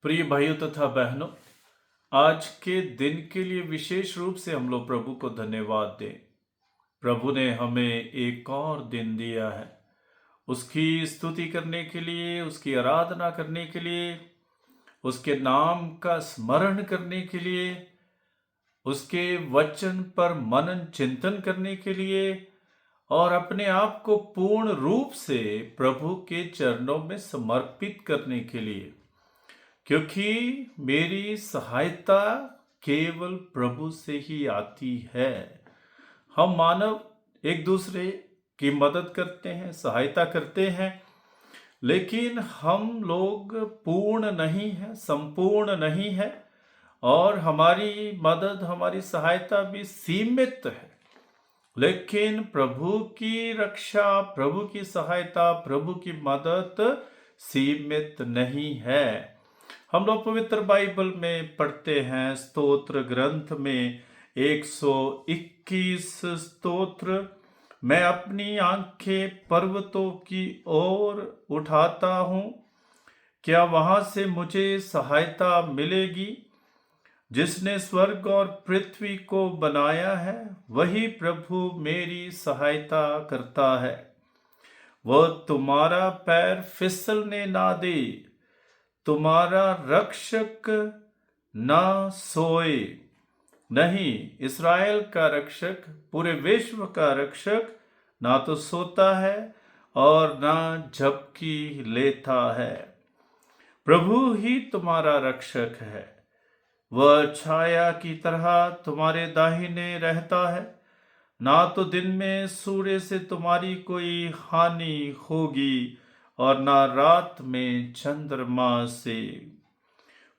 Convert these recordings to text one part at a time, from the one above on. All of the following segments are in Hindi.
प्रिय भाइयों तथा बहनों, आज के दिन के लिए विशेष रूप से हम लोग प्रभु को धन्यवाद दें। प्रभु ने हमें एक और दिन दिया है उसकी स्तुति करने के लिए, उसकी आराधना करने के लिए, उसके नाम का स्मरण करने के लिए, उसके वचन पर मनन चिंतन करने के लिए और अपने आप को पूर्ण रूप से प्रभु के चरणों में समर्पित करने के लिए, क्योंकि मेरी सहायता केवल प्रभु से ही आती है। हम मानव एक दूसरे की मदद करते हैं, सहायता करते हैं, लेकिन हम लोग पूर्ण नहीं हैं, संपूर्ण नहीं है और हमारी मदद, हमारी सहायता भी सीमित है। लेकिन प्रभु की रक्षा, प्रभु की सहायता, प्रभु की मदद सीमित नहीं है। हम लोग पवित्र बाइबल में पढ़ते हैं, स्तोत्र ग्रंथ में 121 स्तोत्र, मैं अपनी आंखें पर्वतों की ओर उठाता हूँ, क्या वहां से मुझे सहायता मिलेगी? जिसने स्वर्ग और पृथ्वी को बनाया है वही प्रभु मेरी सहायता करता है। वह तुम्हारा पैर फिसलने ना दे, तुम्हारा रक्षक ना सोए। नहीं, इस्राएल का रक्षक, पूरे विश्व का रक्षक ना तो सोता है और ना झपकी लेता है। प्रभु ही तुम्हारा रक्षक है। वह छाया की तरह तुम्हारे दाहिने रहता है, ना तो दिन में सूर्य से तुम्हारी कोई हानि होगी और ना रात में चंद्रमा से।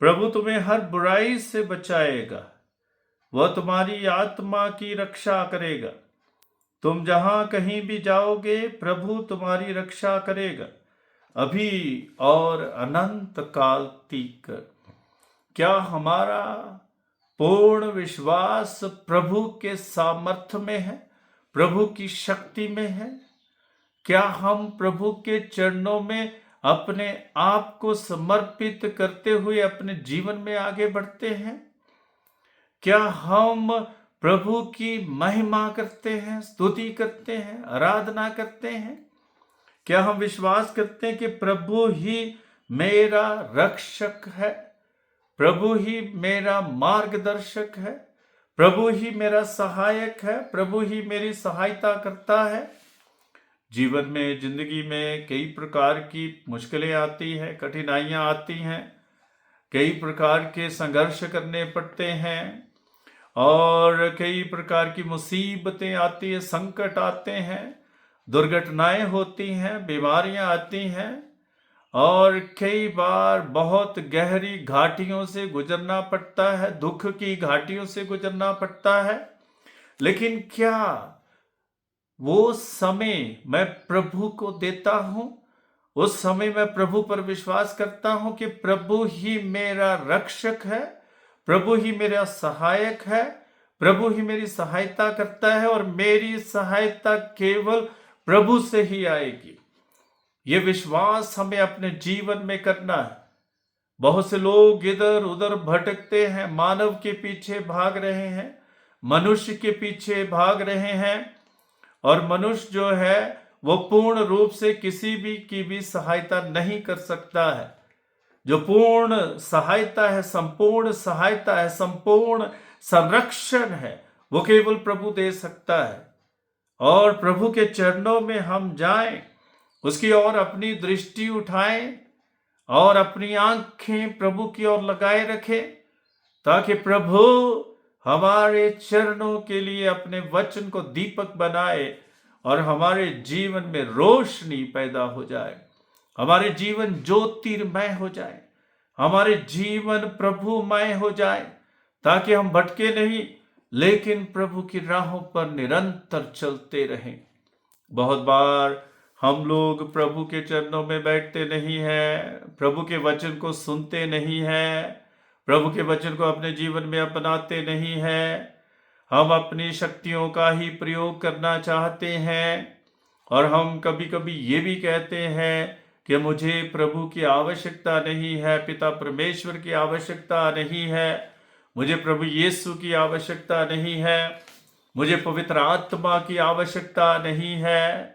प्रभु तुम्हें हर बुराई से बचाएगा, वह तुम्हारी आत्मा की रक्षा करेगा। तुम जहां कहीं भी जाओगे प्रभु तुम्हारी रक्षा करेगा, अभी और अनंत काल तक। क्या हमारा पूर्ण विश्वास प्रभु के सामर्थ्य में है, प्रभु की शक्ति में है? क्या हम प्रभु के चरणों में अपने आप को समर्पित करते हुए अपने जीवन में आगे बढ़ते हैं? क्या हम प्रभु की महिमा करते हैं, स्तुति करते हैं, आराधना करते हैं? क्या हम विश्वास करते हैं कि प्रभु ही मेरा रक्षक है, प्रभु ही मेरा मार्गदर्शक है, प्रभु ही मेरा सहायक है, प्रभु ही मेरी सहायता करता है? जीवन में, जिंदगी में कई प्रकार की मुश्किलें आती हैं, कठिनाइयां आती हैं, कई प्रकार के संघर्ष करने पड़ते हैं और कई प्रकार की मुसीबतें आती है, संकट आते हैं, दुर्घटनाएं होती हैं, बीमारियां आती हैं और कई बार बहुत गहरी घाटियों से गुजरना पड़ता है, दुख की घाटियों से गुजरना पड़ता है। लेकिन क्या वो समय मैं प्रभु को देता हूं? उस समय मैं प्रभु पर विश्वास करता हूं कि प्रभु ही मेरा रक्षक है, प्रभु ही मेरा सहायक है, प्रभु ही मेरी सहायता करता है और मेरी सहायता केवल प्रभु से ही आएगी। ये विश्वास हमें अपने जीवन में करना है। बहुत से लोग इधर उधर भटकते हैं, मानव के पीछे भाग रहे हैं, मनुष्य के पीछे भाग रहे हैं और मनुष्य जो है वो पूर्ण रूप से किसी भी की भी सहायता नहीं कर सकता है। जो पूर्ण सहायता है, संपूर्ण सहायता है, संपूर्ण संरक्षण है, वो केवल प्रभु दे सकता है। और प्रभु के चरणों में हम जाएं, उसकी ओर अपनी दृष्टि उठाएं और अपनी आंखें प्रभु की ओर लगाए रखें, ताकि प्रभु हमारे चरणों के लिए अपने वचन को दीपक बनाए और हमारे जीवन में रोशनी पैदा हो जाए, हमारे जीवन ज्योतिर्मय हो जाए, हमारे जीवन प्रभुमय हो जाए, ताकि हम भटके नहीं लेकिन प्रभु की राहों पर निरंतर चलते रहें। बहुत बार हम लोग प्रभु के चरणों में बैठते नहीं हैं, प्रभु के वचन को सुनते नहीं हैं, प्रभु के वचन को अपने जीवन में अपनाते नहीं हैं। हम अपनी शक्तियों का ही प्रयोग करना चाहते हैं और हम कभी कभी ये भी कहते हैं कि मुझे प्रभु की आवश्यकता नहीं है, पिता परमेश्वर की आवश्यकता नहीं है, मुझे प्रभु यीशु की आवश्यकता नहीं है, मुझे पवित्र आत्मा की आवश्यकता नहीं है।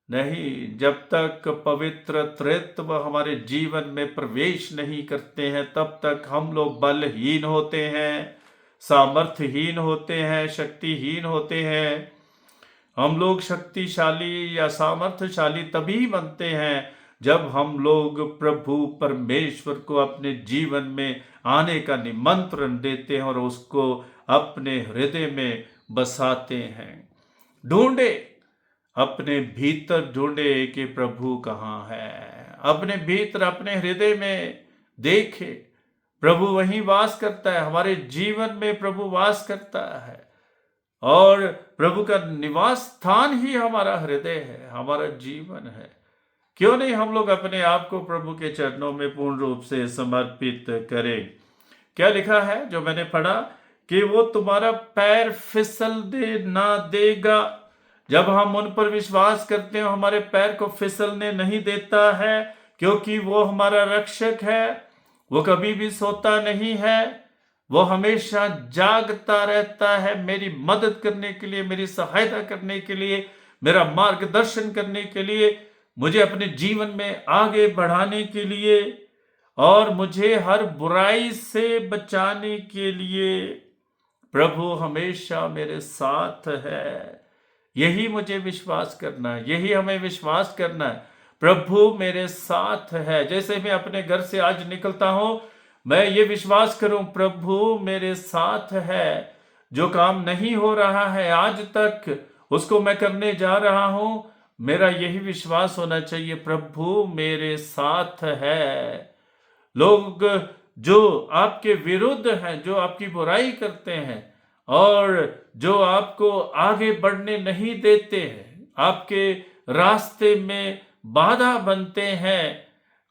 नहीं, जब तक पवित्र त्रित्व हमारे जीवन में प्रवेश नहीं करते हैं तब तक हम लोग बलहीन होते हैं, सामर्थ्यहीन होते हैं, शक्तिहीन होते हैं। हम लोग शक्तिशाली या सामर्थ्यशाली तभी बनते हैं जब हम लोग प्रभु परमेश्वर को अपने जीवन में आने का निमंत्रण देते हैं और उसको अपने हृदय में बसाते हैं। ढूंढे, अपने भीतर ढूंढे कि प्रभु कहाँ है। अपने भीतर, अपने हृदय में देखे, प्रभु वहीं वास करता है। हमारे जीवन में प्रभु वास करता है और प्रभु का निवास स्थान ही हमारा हृदय है, हमारा जीवन है। क्यों नहीं हम लोग अपने आप को प्रभु के चरणों में पूर्ण रूप से समर्पित करें। क्या लिखा है जो मैंने पढ़ा कि वो तुम्हारा पैर फिसल दे ना देगा। जब हम उन पर विश्वास करते हैं, हमारे पैर को फिसलने नहीं देता है, क्योंकि वो हमारा रक्षक है। वो कभी भी सोता नहीं है, वो हमेशा जागता रहता है, मेरी मदद करने के लिए, मेरी सहायता करने के लिए, मेरा मार्गदर्शन करने के लिए, मुझे अपने जीवन में आगे बढ़ाने के लिए और मुझे हर बुराई से बचाने के लिए प्रभु हमेशा मेरे साथ है। यही मुझे विश्वास करना है, यही हमें विश्वास करना है, प्रभु मेरे साथ है। जैसे मैं अपने घर से आज निकलता हूं, मैं ये विश्वास करूं प्रभु मेरे साथ है। जो काम नहीं हो रहा है आज तक, उसको मैं करने जा रहा हूं, मेरा यही विश्वास होना चाहिए प्रभु मेरे साथ है। लोग जो आपके विरुद्ध हैं, जो आपकी बुराई करते हैं और जो आपको आगे बढ़ने नहीं देते हैं, आपके रास्ते में बाधा बनते हैं,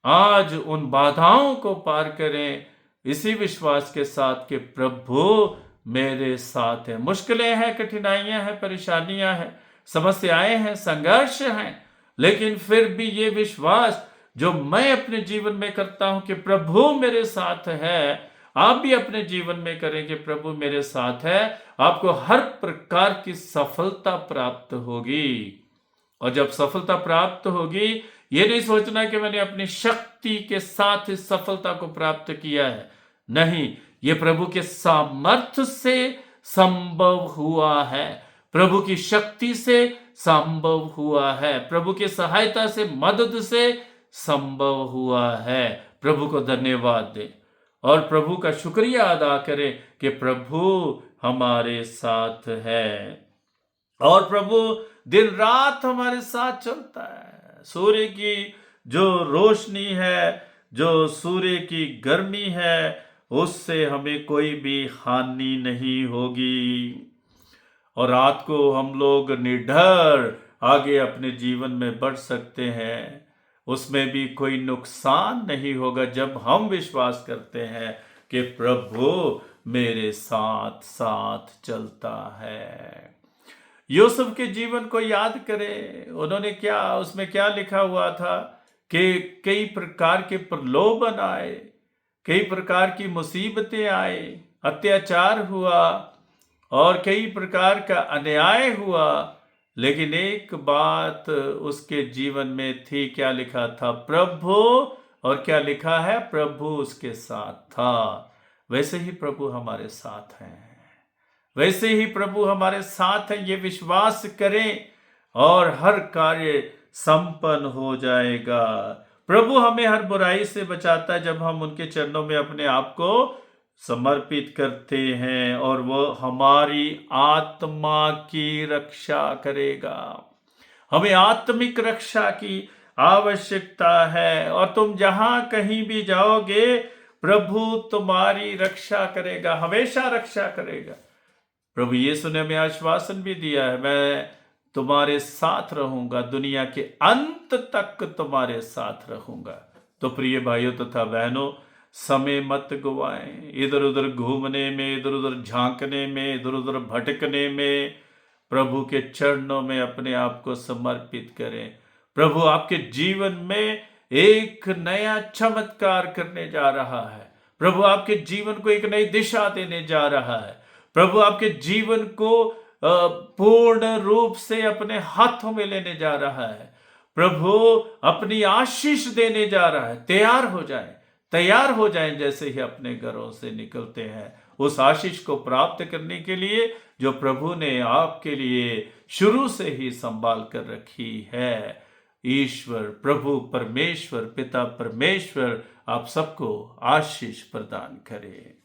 आज उन बाधाओं को पार करें इसी विश्वास के साथ कि प्रभु मेरे साथ है। मुश्किलें हैं, कठिनाइयां हैं, परेशानियां हैं, समस्याएं हैं, संघर्ष हैं, लेकिन फिर भी ये विश्वास जो मैं अपने जीवन में करता हूं कि प्रभु मेरे साथ है, आप भी अपने जीवन में करें कि प्रभु मेरे साथ है। आपको हर प्रकार की सफलता प्राप्त होगी। और जब सफलता प्राप्त होगी, ये नहीं सोचना कि मैंने अपनी शक्ति के साथ इस सफलता को प्राप्त किया है। नहीं, ये प्रभु के सामर्थ्य से संभव हुआ है, प्रभु की शक्ति से संभव हुआ है, प्रभु की सहायता से, मदद से संभव हुआ है। प्रभु को धन्यवाद दें और प्रभु का शुक्रिया अदा करें कि प्रभु हमारे साथ है और प्रभु दिन रात हमारे साथ चलता है। सूर्य की जो रोशनी है, जो सूर्य की गर्मी है, उससे हमें कोई भी हानि नहीं होगी और रात को हम लोग निडर आगे अपने जीवन में बढ़ सकते हैं। उसमें भी कोई नुकसान नहीं होगा जब हम विश्वास करते हैं कि प्रभु मेरे साथ साथ चलता है। यूसुफ के जीवन को याद करें, उन्होंने क्या, उसमें क्या लिखा हुआ था कि कई प्रकार के प्रलोभन आए, कई प्रकार की मुसीबतें आए, अत्याचार हुआ और कई प्रकार का अन्याय हुआ, लेकिन एक बात उसके जीवन में थी। क्या लिखा था? प्रभु, और क्या लिखा है? प्रभु उसके साथ था। वैसे ही प्रभु हमारे साथ हैं, वैसे ही प्रभु हमारे साथ हैं, ये विश्वास करें और हर कार्य संपन्न हो जाएगा। प्रभु हमें हर बुराई से बचाता है जब हम उनके चरणों में अपने आप को समर्पित करते हैं और वो हमारी आत्मा की रक्षा करेगा। हमें आत्मिक रक्षा की आवश्यकता है और तुम जहां कहीं भी जाओगे, प्रभु तुम्हारी रक्षा करेगा, हमेशा रक्षा करेगा। प्रभु यीशु ने हमें आश्वासन भी दिया है, मैं तुम्हारे साथ रहूंगा, दुनिया के अंत तक तुम्हारे साथ रहूंगा। तो प्रिय भाइयों तथा बहनों, समय मत गवाएं इधर उधर घूमने में, इधर उधर झांकने में, इधर उधर भटकने में। प्रभु के चरणों में अपने आप को समर्पित करें। प्रभु आपके जीवन में एक नया चमत्कार करने जा रहा है। प्रभु आपके जीवन को एक नई दिशा देने जा रहा है। प्रभु आपके जीवन को पूर्ण रूप से अपने हाथों में लेने जा रहा है। प्रभु अपनी आशीष देने जा रहा है। तैयार हो जाएं जैसे ही अपने घरों से निकलते हैं, उस आशीष को प्राप्त करने के लिए जो प्रभु ने आपके लिए शुरू से ही संभाल कर रखी है। ईश्वर प्रभु परमेश्वर पिता परमेश्वर आप सबको आशीष प्रदान करे।